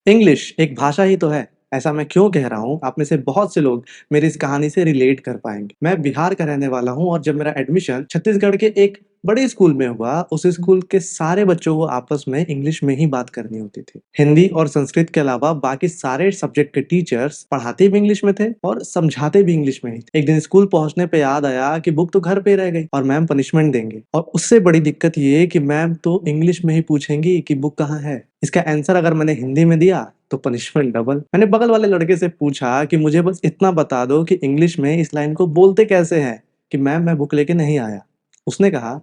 English एक भाषा ही तो है। ऐसा मैं क्यों कह रहा हूँ, आप में से बहुत से लोग मेरी इस कहानी से रिलेट कर पाएँगे। मैं बिहार का रहने वाला हूँ और जब मेरा एडमिशन छत्तीसगढ़ के एक बड़े स्कूल में हुआ, उस स्कूल के सारे बच्चों को आपस में इंग्लिश में ही बात करनी होती थी। हिंदी और संस्कृत के अलावा बाकी सारे सब्जेक्ट के टीचर्स पढ़ाते भी इंग्लिश में थे और समझाते भी इंग्लिश में ही थे। एक दिन स्कूल पहुँचने पे याद आया कि बुक तो घर पे ही रह गई और मैम पनिशमेंट देंगे और उससे बड़ी दिक्कत ये कि मैम तो इंग्लिश में ही पूछेंगी कि बुक कहाँ है? इसका आंसर अगर मैंने हिंदी में दिया तो पनिशमेंट डबल। मैंने बगल वाले लड़के से पूछा कि मुझे बस इतना बता दो कि इंग्लिश में इस लाइन को बोलते कैसे हैं कि मैम मैं बुक लेके नहीं आया। उसने कहा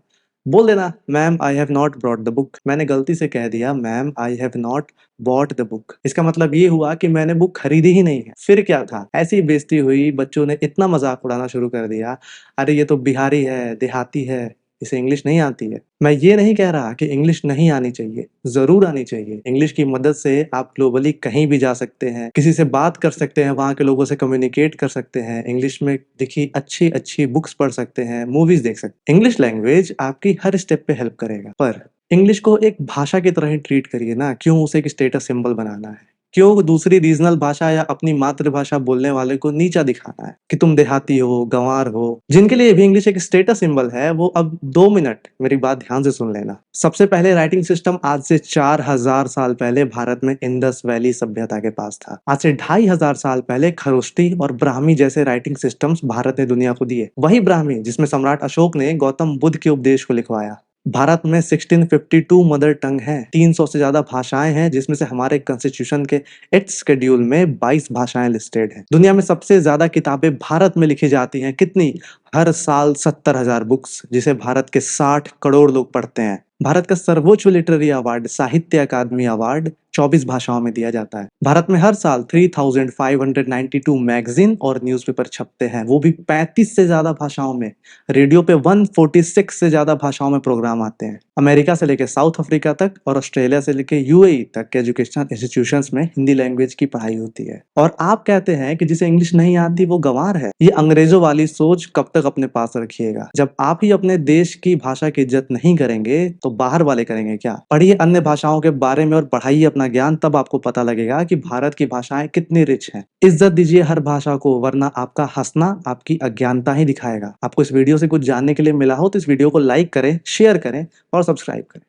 बोल देना ma'am I have not brought the book. मैंने गलती से कह दिया ma'am I have not bought the book. इसका मतलब ये हुआ कि मैंने बुक खरीदी ही नहीं है। फिर क्या था, ऐसी बेइज्जती हुई, बच्चों ने इतना मजाक उड़ाना शुरू कर दिया, अरे ये तो बिहारी है, देहाती है, इसे इंग्लिश नहीं आती है। मैं ये नहीं कह रहा कि इंग्लिश नहीं आनी चाहिए, ज़रूर आनी चाहिए। इंग्लिश की मदद से आप ग्लोबली कहीं भी जा सकते हैं, किसी से बात कर सकते हैं, वहाँ के लोगों से कम्युनिकेट कर सकते हैं, इंग्लिश में लिखी अच्छी-अच्छी बुक्स पढ़ सकते हैं, मूवीज़ देख सकते हैं। इंग्लिश लैंग्वेज आपकी हर स्टेप पे हेल्प करेगा। पर इंग्लिश को एक भाषा की तरह ही ट्रीट करिए ना, क्यों उसे एक स्टेटस सिंबल बनाना है? क्यों दूसरी रीजनल भाषा या अपनी मातृभाषा बोलने वाले को नीचा दिखाना है कि तुम देहाती हो, गंवार हो? जिनके लिए भी इंग्लिश एक स्टेटस सिंबल है, वो अब 2 मिनट मेरी बात ध्यान से सुन लेना। सबसे पहले राइटिंग सिस्टम आज से 4000 साल पहले भारत में इंडस वैली सभ्यता के पास था। आज से 2500 साल पहले खरोष्टी और ब्राह्मी जैसे राइटिंग सिस्टम्स भारत ने दुनिया को दिए। वही ब्राह्मी जिसमें सम्राट अशोक ने गौतम बुद्ध के उपदेश को लिखवाया। भारत में 1652 मदर टंग हैं, 300 से ज्यादा भाषाएं हैं, जिसमें से हमारे कॉन्स्टिट्यूशन के 8th शेड्यूल में 22 भाषाएं लिस्टेड हैं। दुनिया में सबसे ज्यादा किताबें भारत में लिखी जाती हैं, कितनी? हर साल 70,000 बुक्स, जिसे भारत के 60 करोड़ लोग पढ़ते हैं। भारत का सर्वोच्च लिटरेरी अवार्ड साहित्य अकादमी अवार्ड 24 भाषाओं में दिया जाता है। भारत में हर साल 3592 मैगजीन और न्यूज़पेपर छपते हैं, वो भी 35 से ज्यादा भाषाओं में। रेडियो पे 146 से ज्यादा भाषाओं में प्रोग्राम आते हैं। अमेरिका से लेकर साउथ अफ्रीका तक और ऑस्ट्रेलिया से लेकर यूएई तक के एजुकेशनल इंस्टीट्यूशंस में हिंदी लैंग्वेज की पढ़ाई होती है। और आप कहते हैं कि जिसे इंग्लिश नहीं आती वो गंवार है। ये अंग्रेजों वाली सोच कब तक अपने पास रखिएगा? जब आप ही अपने देश की भाषा की इज्जत नहीं करेंगे तो बाहर वाले करेंगे क्या? पढ़िए अन्य भाषाओं के बारे में और बढ़ाइए अपना ज्ञान, तब आपको पता लगेगा कि भारत की भाषाएं कितनी रिच हैं। इज्जत दीजिए हर भाषा को, वरना आपका हंसना आपकी अज्ञानता ही दिखाएगा। आपको इस वीडियो से कुछ जानने के लिए मिला हो तो इस वीडियो को लाइक करें, शेयर करें और सब्सक्राइब करें।